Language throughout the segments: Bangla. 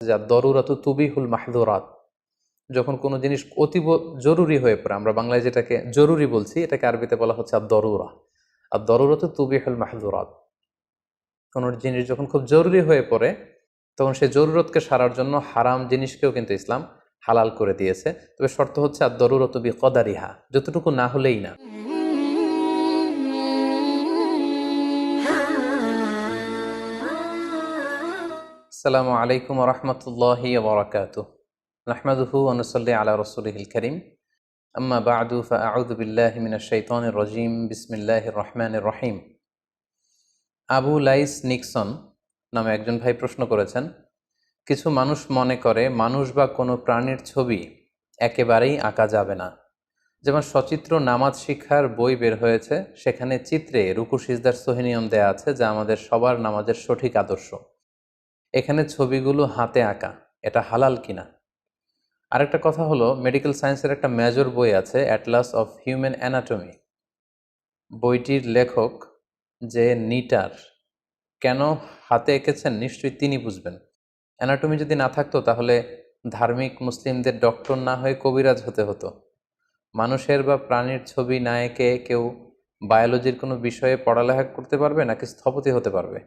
যা দরুরাতু তুবিহুল মাহদুরাত, যখন কোনো জিনিস অতীব জরুরি হয়ে পড়ে, আমরা বাংলায় যেটাকে জরুরি বলছি, এটাকে আরবিতে বলা হচ্ছে আর দরুরা। আর দরুরাতু তুবিহুল মাহদুরাত, কোনো জিনিস যখন খুব জরুরি হয়ে পড়ে তখন সেই জরুরতকে সারার জন্য হারাম জিনিসকেও কিন্তু ইসলাম হালাল করে দিয়েছে। তবে শর্ত হচ্ছে আর দরুরত বি কদারিহা, যতটুকু না হলেই না। আসসালামু আলাইকুম ওয়া রাহমাতুল্লাহি ওয়া বারাকাতুহু। নাহমাদুহু ওয়া নুসাল্লি আলা রাসূলিহিল কারীম। আম্মা বা'দু ফাআউযু বিল্লাহি মিনাশ শাইতানির রাজীম। বিসমিল্লাহির রহমানির রহিম। আবু লাইস নিক্সন নামে একজন ভাই প্রশ্ন করেছেন, কিছু মানুষ মনে করে মানুষ বা কোনো প্রাণীর ছবি একেবারেই আঁকা যাবে না। যেমন সচিত্র নামাজ শিক্ষার বই বের হয়েছে, সেখানে চিত্রে রুকু সিজদার সহি নিয়ম দেয়া আছে, যা আমাদের সবার নামাজের সঠিক আদর্শ। এখানে ছবিগুলো হাতে আঁকা, এটা হালাল কিনা? আরেকটা কথা হলো, মেডিকেল সায়েন্সের একটা মেজর বই আছে, অ্যাটলাস অফ হিউম্যান অ্যানাটমি। বইটির লেখক যে নিটার কেন হাতে এঁকেছেন নিশ্চয়ই তিনি বুঝবেন। অ্যানাটমি যদি না থাকতো তাহলে ধার্মিক মুসলিমদের ডক্টর না হয়ে কবিরাজ হতে হতো। মানুষের বা প্রাণীর ছবি না এঁকে কেউ বায়োলজির কোনো বিষয়ে পড়ালেখা করতে পারবে নাকি স্থপতি হতে পারবে?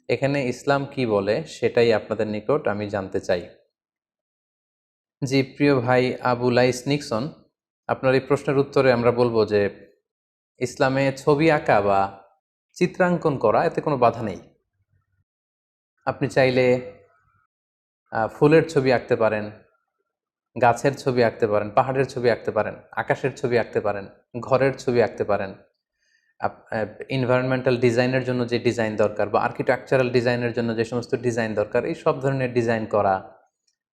এখানে ইসলাম কি বলে সেটাই আপনাদের নিকট আমি জানতে চাই। জি প্রিয় ভাই আবু লাইস নিক্সন, আপনার এই প্রশ্নের উত্তরে আমরা বলবো যে ইসলামে ছবি আঁকা বা চিত্রাঙ্কন করা এতে কোনো বাধা নেই। আপনি চাইলে ফুলের ছবি আঁকতে পারেন, গাছের ছবি আঁকতে পারেন, পাহাড়ের ছবি আঁকতে পারেন, আকাশের ছবি আঁকতে পারেন, ঘরের ছবি আঁকতে পারেন। এনভায়রনমেন্টাল ডিজাইনের জন্য যে ডিজাইন দরকার বা আর্কিটেকচারাল ডিজাইনের জন্য যে সমস্ত ডিজাইন দরকার, এই সব ধরনের ডিজাইন করা,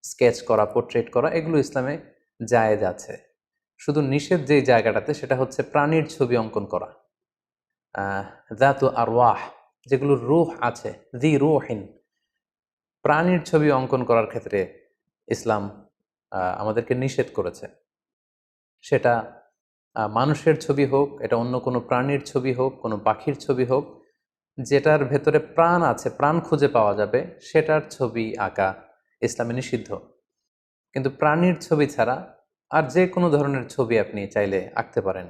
স্কেচ করা, পোর্ট্রেট করা, এগুলো ইসলামে জায়েজ আছে। শুধু নিষেধ যেই জায়গাটাতে সেটা হচ্ছে প্রাণীর ছবি অঙ্কন করা, যাতু আরওয়াহ, যেগুলো রূহ আছে, দি রুহিন, প্রাণীর ছবি অঙ্কন করার ক্ষেত্রে ইসলাম আমাদেরকে নিষেধ করেছে। সেটা মানুষের ছবি হোক, এটা অন্য কোনো প্রাণীর ছবি হোক, কোনো পাখির ছবি হোক, যেটার ভেতরে প্রাণ আছে, প্রাণ খুঁজে পাওয়া যাবে, সেটার ছবি আঁকা ইসলামে নিষিদ্ধ। কিন্তু প্রাণীর ছবি ছাড়া আর যে কোনো ধরনের ছবি আপনি চাইলে আঁকতে পারেন।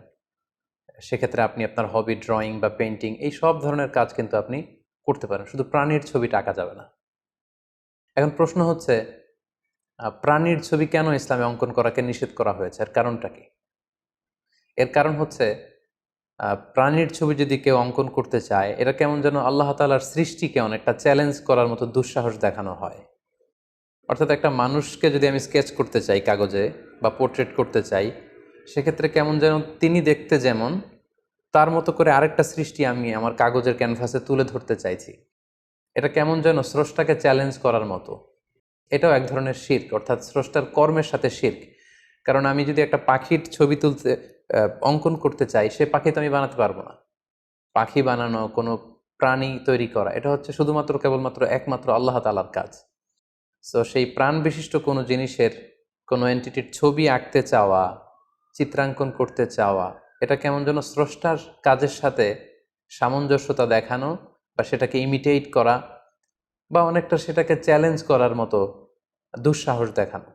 সেক্ষেত্রে আপনি আপনার হবি ড্রয়িং বা পেন্টিং, এই সব ধরনের কাজ কিন্তু আপনি করতে পারেন, শুধু প্রাণীর ছবিটা আঁকা যাবে না। এখন প্রশ্ন হচ্ছে, প্রাণীর ছবি কেন ইসলামে অঙ্কন করাকে নিষেধ করা হয়েছে, এর কারণটা কি? এর কারণ হচ্ছে, প্রাণীর ছবি যদি কেউ অঙ্কন করতে চায়, এটা কেমন যেন আল্লাহ তাআলার সৃষ্টিকে অনেকটা চ্যালেঞ্জ করার মতো দুঃসাহস দেখানো হয়। অর্থাৎ একটা মানুষকে যদি আমি স্কেচ করতে চাই কাগজে বা পোর্ট্রেট করতে চাই, সেক্ষেত্রে কেমন যেন তিনি দেখতে যেমন, তার মতো করে আরেকটা সৃষ্টি আমি আমার কাগজের ক্যানভাসে তুলে ধরতে চাইছি। এটা কেমন যেন স্রষ্টাকে চ্যালেঞ্জ করার মতো। এটাও এক ধরনের শিরক, অর্থাৎ স্রষ্টার কর্মের সাথে শিরক। কারণ আমি যদি একটা পাখির ছবি তুলতে অঙ্কন করতে চাই, সে পাখি তো আমি বানাতে পারবো না। পাখি বানানো, কোনো প্রাণী তৈরি করা, এটা হচ্ছে শুধুমাত্র কেবলমাত্র একমাত্র আল্লাহ তাআলার কাজ। সো সেই প্রাণ বিশিষ্ট কোনো জিনিসের, কোনো এন্টিটির ছবি আঁকতে চাওয়া, চিত্রাঙ্কন করতে চাওয়া, এটা কেমন যেন স্রষ্টার কাজের সাথে সামঞ্জস্যতা দেখানো বা সেটাকে ইমিটেট করা বা অনেকটা সেটাকে চ্যালেঞ্জ করার মতো দুঃসাহস দেখানো।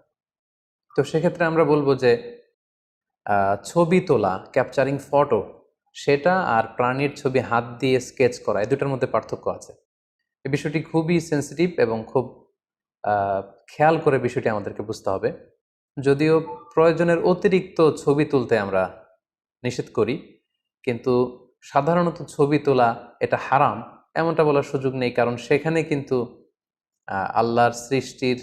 তো সেক্ষেত্রে আমরা বলবো যে ছবি তোলা, ক্যাপচারিং ফটো, সেটা আর প্রাণীর ছবি হাত দিয়ে স্কেচ করা, এই দুটার মধ্যে পার্থক্য আছে। এই বিষয়টি খুবই সেন্সিটিভ এবং খুব খেয়াল করে বিষয়টি আমাদেরকে বুঝতে হবে। যদিও প্রয়োজনের অতিরিক্ত ছবি তুলতে আমরা নিষেধ করি, কিন্তু সাধারণত ছবি তোলা এটা হারাম এমনটা বলার সুযোগ নেই, কারণ সেখানে কিন্তু আল্লাহর সৃষ্টির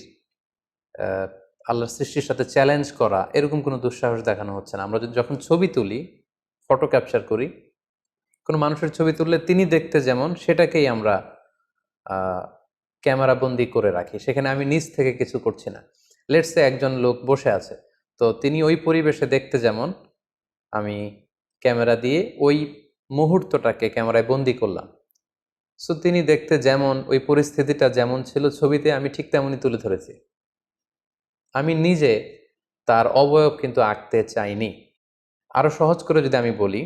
আহ, আল্লাহর সৃষ্টির সাথে চ্যালেঞ্জ করা এরকম কোনো দুঃসাহস দেখানো হচ্ছে না। আমরা যখন ছবি তুলি, ফটো ক্যাপচার করি, কোনো মানুষের ছবি তুললে তিনি দেখতে যেমন, সেটাকেই আমরা ক্যামেরা বন্দি করে রাখি। সেখানে আমি নিজ থেকে কিছু করছি না। লেটস সে একজন লোক বসে আছে, তো তিনি ওই পরিবেশে দেখতে যেমন, আমি ক্যামেরা দিয়ে ওই মুহূর্তটাকে ক্যামেরায় বন্দি করলাম। সো তিনি দেখতে যেমন, ওই পরিস্থিতিটা যেমন ছিল ছবিতে, আমি ঠিক তেমনই তুলে ধরেছি। আমি নিজে তার অবয়ব কিন্তু আঁকতে চাইনি। আরো সহজ করে যদি আমি বলি,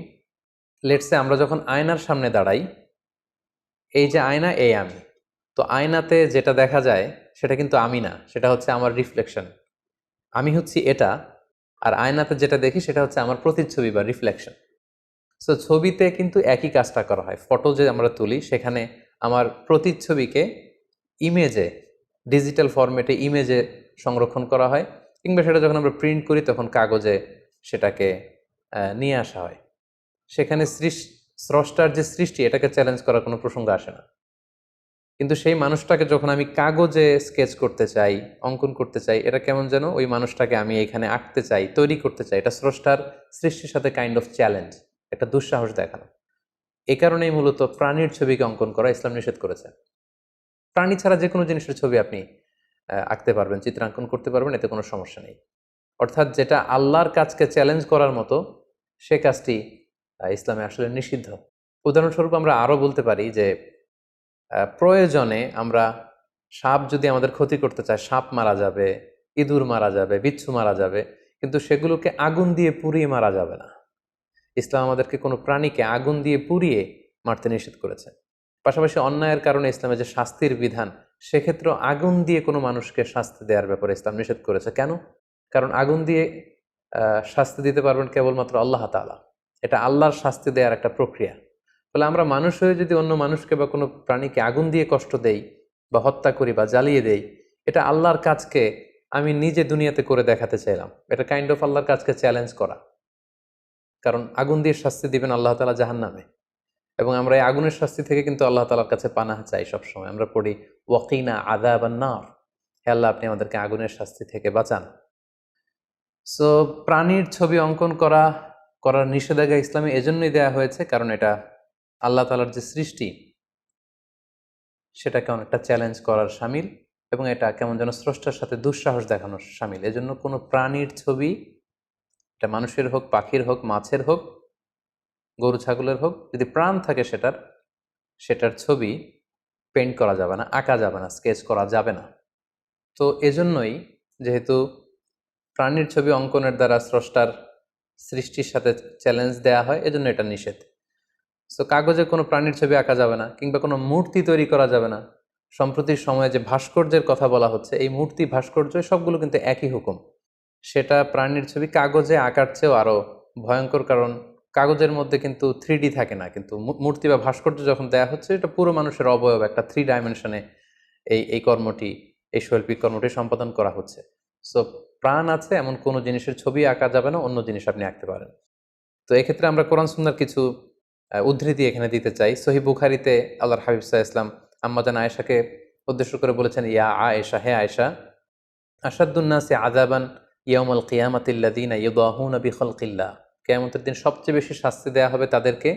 লেটস সে আমরা যখন আয়নার সামনে দাঁড়াই, এই যে আয়না, এই আমি, তো আয়নাতে যেটা দেখা যায় সেটা কিন্তু আমি না, সেটা হচ্ছে আমার রিফ্লেকশন। আমি হচ্ছি এটা, আর আয়নাতে যেটা দেখি সেটা হচ্ছে আমার প্রতিচ্ছবি বা রিফ্লেকশন। সো ছবিতে কিন্তু একই কাজটা করা হয়। ফটো যে আমরা তুলি সেখানে আমার প্রতিচ্ছবিকে ইমেজে, ডিজিটাল ফরম্যাটে ইমেজে সংরক্ষণ করা হয়, কিংবা সেটা যখন আমরা প্রিন্ট করি তখন কাগজে সেটাকে নিয়ে আসা হয়। সেখানে স্রষ্টার যে সৃষ্টি, এটাকে চ্যালেঞ্জ করার কোনো প্রসঙ্গ আসে না। কিন্তু সেই মানুষটাকে যখন আমি কাগজে স্কেচ করতে চাই, অঙ্কন করতে চাই, এটা কেমন যেন ওই মানুষটাকে আমি এখানে আঁকতে চাই, তৈরি করতে চাই, এটা স্রষ্টার সৃষ্টির সাথে কাইন্ড অফ চ্যালেঞ্জ, একটা দুঃসাহস দেখানো। এই কারণেই মূলত প্রাণীর ছবিকে অঙ্কন করা ইসলাম নিষেধ করেছে। প্রাণী ছাড়া যে কোনো জিনিসের ছবি আপনি আঁকতে পারবেন, চিত্রাঙ্কন করতে পারবেন, এতে কোনো সমস্যা নেই। অর্থাৎ যেটা আল্লাহর কাজকে চ্যালেঞ্জ করার মতো, সে কাজটি ইসলামে আসলে নিষিদ্ধ। উদাহরণস্বরূপ আমরা আরও বলতে পারি যে প্রয়োজনে আমরা সাপ যদি আমাদের ক্ষতি করতে চায়, সাপ মারা যাবে, ইঁদুর মারা যাবে, বিচ্ছু মারা যাবে, কিন্তু সেগুলোকে আগুন দিয়ে পুড়িয়ে মারা যাবে না। ইসলাম আমাদেরকে কোনো প্রাণীকে আগুন দিয়ে পুড়িয়ে মারতে নিষেধ করেছে। পাশাপাশি অন্যায়ের কারণে ইসলামের যে শাস্তির বিধান, সেক্ষেত্রে আগুন দিয়ে কোনো মানুষকে শাস্তি দেওয়ার ব্যাপারে ইসলাম নিষেধ করেছে। কেন? কারণ আগুন দিয়ে শাস্তি দিতে পারবেন কেবলমাত্র আল্লাহ তাআলা। এটা আল্লাহর শাস্তি দেওয়ার একটা প্রক্রিয়া। ফলে আমরা মানুষ হয়ে যদি অন্য মানুষকে বা কোনো প্রাণীকে আগুন দিয়ে কষ্ট দেই বা হত্যা করি বা জ্বালিয়ে দেই, এটা আল্লাহর কাজকে আমি নিজে দুনিয়াতে করে দেখাতে চাইলাম। এটা কাইন্ড অফ আল্লাহর কাজকে চ্যালেঞ্জ করা। কারণ আগুন দিয়ে শাস্তি দিবেন আল্লাহ তাআলা জাহান্নামে, এবং আমরা এই আগুনের শাস্তি থেকে কিন্তু আল্লাহ তাআলার কাছে পানাহ চাই সবসময়। আমরা পড়ি ওয়াকিনা আযাবান নার, হে আল্লাহ আপনি আমাদেরকে আগুনের শাস্তি থেকে বাঁচান। সো প্রাণীর ছবি অঙ্কন করার নিষেধাজ্ঞা ইসলামে এজন্যই দেয়া হয়েছে কারণ এটা আল্লাহ তাআলার যে সৃষ্টি, সেটাকে অনেকটা চ্যালেঞ্জ করার শামিল, এবং এটা কেমন যেন স্রষ্টার সাথে দুঃসাহস দেখানোর শামিল। এজন্য কোনো প্রাণীর ছবি, এটা মানুষের হোক, পাখির হোক, মাছের হোক, গরু ছাগলের হোক, যদি প্রাণ থাকে সেটার ছবি পেইন্ট করা যাবে না, আঁকা যাবে না, স্কেচ করা যাবে না। তো এজন্যই, যেহেতু প্রাণীর ছবি অঙ্কনের দ্বারা স্রষ্টার সৃষ্টির সাথে চ্যালেঞ্জ দেয়া হয়, এজন্য এটা নিষেধ। সো কাগজে কোনো প্রাণীর ছবি আঁকা যাবে না, কিংবা কোনো মূর্তি তৈরি করা যাবে না। সম্প্রতির সময়ে যে ভাস্কর্যের কথা বলা হচ্ছে, এই মূর্তি, ভাস্কর্য সবগুলো কিন্তু একই হুকুম। সেটা প্রাণীর ছবি কাগজে আঁকার চেয়েও আরও ভয়ঙ্কর, কারণ কাগজের মধ্যে কিন্তু 3D থাকে না, কিন্তু মূর্তি বা ভাস্কর্য যখন দেয়া হচ্ছে, এটা পুরো মানুষের অবয়ব, একটা 3 ডাইমেনশনে এই কর্মটি, এই শৈল্পিক কর্মটি সম্পাদন করা হচ্ছে। সো প্রাণ আছে এমন কোনো জিনিসের ছবি আঁকা যাবে না, অন্য জিনিস আপনি আঁকতে পারেন। তো এক্ষেত্রে আমরা কোরআন সুন্নাহর কিছু উদ্ধৃতি এখানে দিতে চাই। সহিহ বুখারীতে আল্লাহর হাবিব সাল্লাল্লাহু আলাইহি ওয়াসাল্লাম আম্মাজান আয়েশাকে উদ্দেশ্য করে বলেছেন, ইয়া আয়েশা, হে আয়েশা, আশাদ্দুন নাসি আযাবান ইয়াউমাল কিয়ামাতিল লাযীনা ইউদাহুনা বিখালকিল্লাহ। কিয়ামতের দিন সবচেয়ে বেশি শাস্তি দেয়া হবে তাদেরকে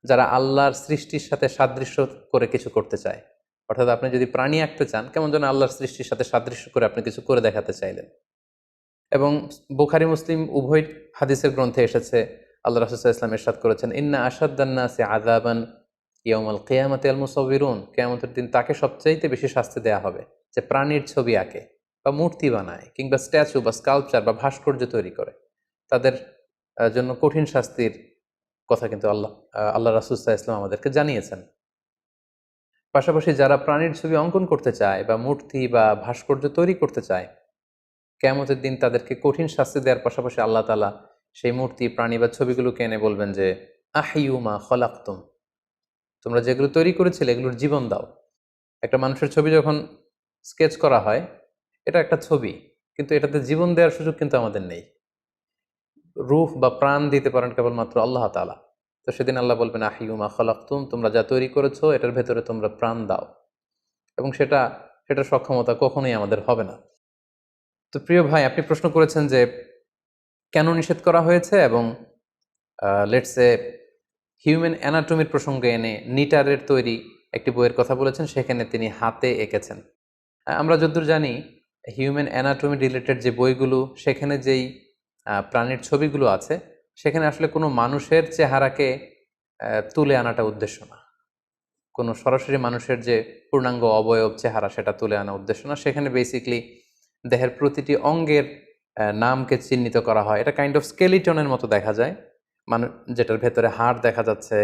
যারা আল্লাহর সৃষ্টির সাথে সাদৃশ্য করে কিছু করতে চায়। অর্থাৎ আপনি যদি প্রাণী আঁকতে চান, কেমন যেন আল্লাহর সৃষ্টির সাথে সাদৃশ্য করে আপনি কিছু করে দেখাতে চাইলেন। এবং বুখারী মুসলিম উভয় হাদিসের গ্রন্থে এসেছে, আল্লাহ রাসূল সাল্লাল্লাহু আলাইহি ওয়াসাল্লাম ইরশাদ করেছেন, ইন্না আশাদ্দান নাসি আযাবান ইয়াউমাল কিয়ামাতি আল মুসাউবিরুন। কিয়ামতের দিন তাকে সবচাইতে বেশি শাস্তি দেয়া হবে যে প্রাণীর ছবি আঁকে বা মূর্তি বানায়, কিংবা স্ট্যাচু বা স্কাল্পচার বা ভাস্কর্য তৈরি করে। তাদের জন্য কঠিন শাস্তির কথা কিন্তু আল্লাহ রাসূল সাল্লাল্লাহু আলাইহি ওয়াসাল্লাম আমাদেরকে জানিয়েছেন। পাশাপাশি যারা প্রাণীর ছবি অঙ্কন করতে চায় বা মূর্তি বা ভাস্কর্য তৈরি করতে চায়, কিয়ামতের দিন তাদেরকে কঠিন শাস্তি দেওয়ার পাশাপাশি আল্লাহ তাআলা সেই মূর্তি, প্রাণী বা ছবিগুলোকে এনে বলবেন যে আহইউ মা খলাকতুম, তোমরা যেগুলো তৈরি করেছিলে এগুলোর জীবন দাও। একটা মানুষের ছবি যখন স্কেচ করা হয়, এটা একটা ছবি, কিন্তু এটাতে জীবন দেওয়ার সুযোগ কিন্তু আমাদের নেই। রূহ বা প্রাণ দিতে পারেন কেবলমাত্র আল্লাহ তাআলা। তো সেদিন আল্লাহ বলবেন আহইউ মা খলাকতুম, তোমরা যা তৈরি করেছো এটার ভেতরে তোমরা প্রাণ দাও, এবং সেটার সক্ষমতা কখনোই আমাদের হবে না। তো প্রিয় ভাই, আপনি প্রশ্ন করেছেন যে কেন নিষেধ করা হয়েছে, এবং লেটসে হিউম্যান অ্যানাটমির প্রসঙ্গে এনে নিটারের তৈরি একটি বইয়ের কথা বলেছেন, সেখানে তিনি হাতে এঁকেছেন। আমরা যতদূর জানি, হিউম্যান অ্যানাটমি রিলেটেড যে বইগুলো, সেখানে যেই প্রাণীর ছবিগুলো আছে, সেখানে আসলে কোনো মানুষের চেহারাকে তুলে আনাটা উদ্দেশ্য না। কোনো সরাসরি মানুষের যে পূর্ণাঙ্গ অবয়ব, চেহারা, সেটা তুলে আনা উদ্দেশ্য না। সেখানে বেসিকলি দেহের প্রতিটি অঙ্গের নামকে চিহ্নিত করা হয়। এটা কাইন্ড অফ স্কেলিটনের মতো দেখা যায়, যেটার ভেতরে হাড় দেখা যাচ্ছে,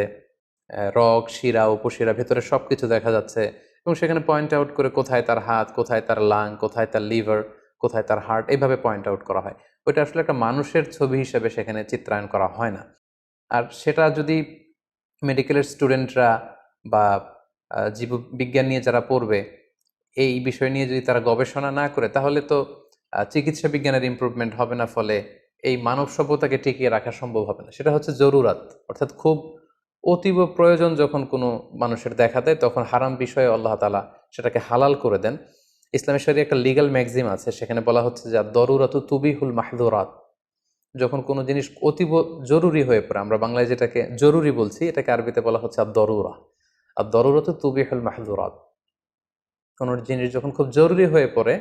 রগ, শিরা, উপশিরা, ভেতরে সব কিছু দেখা যাচ্ছে, এবং সেখানে পয়েন্ট আউট করে কোথায় তার হাত, কোথায় তার লাং, কোথায় তার লিভার, কোথায় তার হার্ট, এইভাবে পয়েন্ট আউট করা হয়। ওইটা আসলে একটা মানুষের ছবি হিসেবে সেখানে চিত্রায়ন করা হয় না। আর সেটা যদি মেডিকেলের স্টুডেন্টরা বা জীববিজ্ঞান নিয়ে যারা পড়বে, এই বিষয় নিয়ে যদি তারা গবেষণা না করে, তাহলে তো চিকিৎসা বিজ্ঞানের ইমপ্রুভমেন্ট হবে না, ফলে এই মানব সভ্যতাকে টিকিয়ে রাখা সম্ভব হবে না। সেটা হচ্ছে জরুরাত, অর্থাৎ খুব অতীব প্রয়োজন যখন কোনো মানুষের দেখা দেয়, তখন হারাম বিষয়ে আল্লাহ তাআলা সেটাকে হালাল করে দেন। ইসলামের শরীরে একটা লিগ্যাল ম্যাগজিম আছে, সেখানে বলা হচ্ছে যে দরুরাত তুবিহুল মাহদুরাত। যখন কোনো জিনিস অতীব জরুরি হয়ে পড়ে, আমরা বাংলায় যেটাকে জরুরি বলছি, এটাকে আরবিতে বলা হচ্ছে দরুরা। আর দরুরাত তুবিহুল মাহদুরাত, কোনো জিনিস যখন খুব জরুরি হয়ে পড়ে,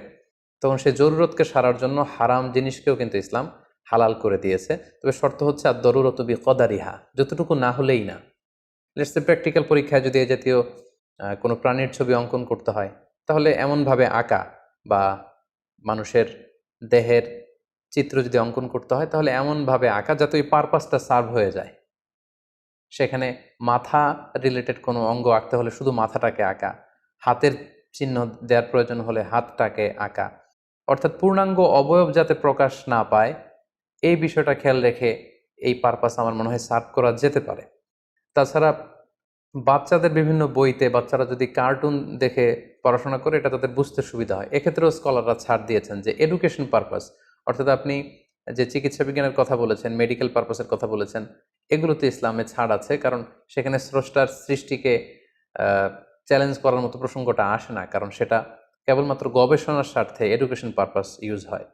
তখন সেই জরুরতকে সারার জন্য হারাম জিনিসকেও কিন্তু ইসলাম হালাল করে দিয়েছে। তবে শর্ত হচ্ছে আর দরুরত বি কদারিহা, যতটুকু না হলেই না। লেটস সে প্র্যাকটিক্যাল পরীক্ষায় যদি এই জাতীয় কোনো প্রাণীর ছবি অঙ্কন করতে হয়, তাহলে এমনভাবে আঁকা, বা মানুষের দেহের চিত্র যদি অঙ্কন করতে হয়, তাহলে এমনভাবে আঁকা যাতে ওই পারপাসটা সার্ভ হয়ে যায়। সেখানে মাথা রিলেটেড কোনো অঙ্গ আঁকতে হলে শুধু মাথাটাকে আঁকা, হাতের চিহ্ন দেওয়ার প্রয়োজন হলে হাতটাকে আঁকা, অর্থাৎ পূর্ণাঙ্গ অবয়ব যাতে প্রকাশ না পায়, এই বিষয়টা খেয়াল রেখে এই পারপাস আমার মনে হয় সার্ভ করা যেতে পারে। তাছাড়া বাচ্চাদের বিভিন্ন বইতে বাচ্চারা যদি কার্টুন দেখে পড়াশোনা করে, এটা তাদের বুঝতে সুবিধা হয়। এক্ষেত্রেও স্কলাররা ছাড় দিয়েছেন যে এডুকেশন পারপাস, অর্থাৎ আপনি যে চিকিৎসা বিজ্ঞানের কথা বলেছেন, মেডিকেল পারপাসের কথা বলেছেন, এগুলোতে ইসলামে ছাড় আছে, কারণ সেখানে স্রষ্টার সৃষ্টিকে চ্যালেঞ্জ করার মতো প্রসঙ্গটা আসে না, কারণ সেটা কেবলমাত্র গবেষণার স্বার্থে এডুকেশন পারপাস ইউজ হয়।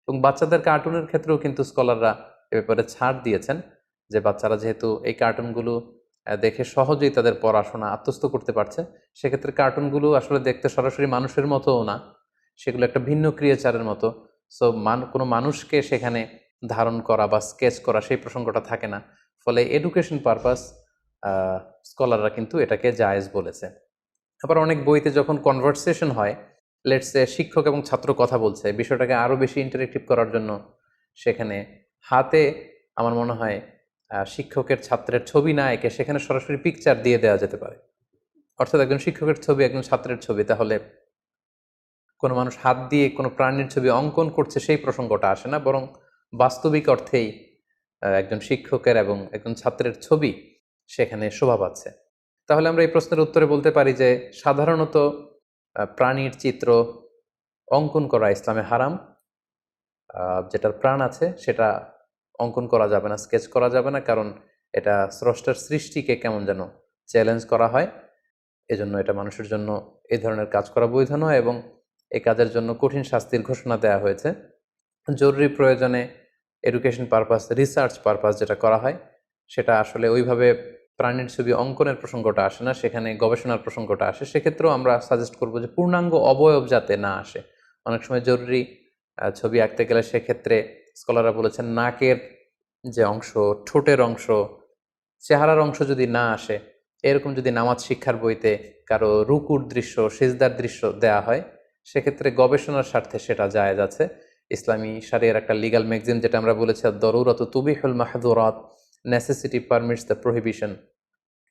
এবং বাচ্চাদের কার্টুনের ক্ষেত্রেও কিন্তু স্কলাররা এ ব্যাপারে ছাড় দিয়েছেন, যে বাচ্চারা যেহেতু এই কার্টুনগুলো দেখে সহজেই তাদের পড়াশোনা আত্মস্থ করতে পারছে, সেক্ষেত্রে কার্টুনগুলো আসলে দেখতে সরাসরি মানুষের মতোও না, সেগুলো একটা ভিন্ন ক্রিয়েচারের মতো। সো কোনো মানুষকে সেখানে ধারণ করা বা স্কেচ করা, সেই প্রসঙ্গটা থাকে না। ফলে এডুকেশন পারপাস স্কলাররা কিন্তু এটাকে জায়েজ বলেছে। আবার অনেক বইতে যখন কনভারসেশন হয়, লেটস সে শিক্ষক এবং ছাত্র কথা বলছে, বিষয়টাকে আরও বেশি ইন্টারেক্টিভ করার জন্য সেখানে হাতে, আমার মনে হয় শিক্ষকের ছাত্রের ছবি না এঁকে সেখানে সরাসরি পিকচার দিয়ে দেওয়া যেতে পারে। অর্থাৎ একজন শিক্ষকের ছবি, একজন ছাত্রের ছবি, তাহলে কোনো মানুষ হাত দিয়ে কোনো প্রাণীর ছবি অঙ্কন করছে সেই প্রসঙ্গটা আসে না, বরং বাস্তবিক অর্থেই একজন শিক্ষকের এবং একজন ছাত্রের ছবি সেখানে শোভা পাচ্ছে। তাহলে আমরা এই প্রশ্নের উত্তরে বলতে পারি যে সাধারণত প্রাণীর চিত্র অঙ্কন করা ইসলামে হারাম। যেটার প্রাণ আছে সেটা অঙ্কন করা যাবে না, স্কেচ করা যাবে না, কারণ এটা স্রষ্টার সৃষ্টিকে কেমন যেন চ্যালেঞ্জ করা হয়। এজন্য এটা মানুষের জন্য এই ধরনের কাজ করা বৈধ নয়, এবং এই কাজের জন্য কঠিন শাস্তির ঘোষণা দেওয়া হয়েছে। জরুরি প্রয়োজনে এডুকেশন পারপাস, রিসার্চ পারপাস যেটা করা হয়, সেটা আসলে ওইভাবে প্রাণীর ছবি অঙ্কনের প্রসঙ্গটা আসে না, সেখানে গবেষণার প্রসঙ্গটা আসে। সেক্ষেত্রেও আমরা সাজেস্ট করবো যে পূর্ণাঙ্গ অবয়ব যাতে না আসে। অনেক সময় জরুরি ছবি আঁকতে গেলে সেক্ষেত্রে স্কলাররা বলেছেন নাকের যে অংশ, ঠোঁটের অংশ, চেহারার অংশ যদি না আসে, এরকম যদি নামাজ শিক্ষার বইতে কারো রুকুর দৃশ্য, সিজদার দৃশ্য দেয়া হয়, সেক্ষেত্রে গবেষণার স্বার্থে সেটা জায়েজ আছে। ইসলামী শরিয়ার একটা লিগ্যাল ম্যাগজিন, যেটা আমরা বলেছি দরুরাত তুবিহুল মাহদুরাত, necessity permits the prohibition.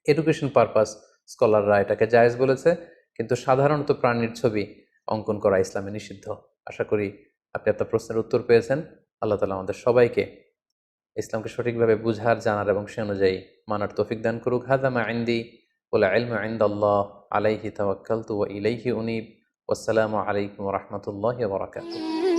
Education purpose স্কলাররা এটাকে জায়েজ বলেছে, কিন্তু সাধারণত প্রাণীর ছবি অঙ্কন করা ইসলামে নিষিদ্ধ। আশা করি আপনি আপনার প্রশ্নের উত্তর পেয়েছেন। আল্লাহ তাআলা আমাদের সবাইকে ইসলামকে সঠিকভাবে বুঝার, জানার এবং সে অনুযায়ী মানার তৌফিক দান করুক। হাযা মা ইনদি ওয়াল ইলমু ইনদাল্লাহ আলাইহি তাওয়াক্কালতু ওয়া ইলাইহি উনীব। ওয়াসসালামু আলাইকুম ওয়া রাহমাতুল্লাহি ওয়া বারাকাতুহু।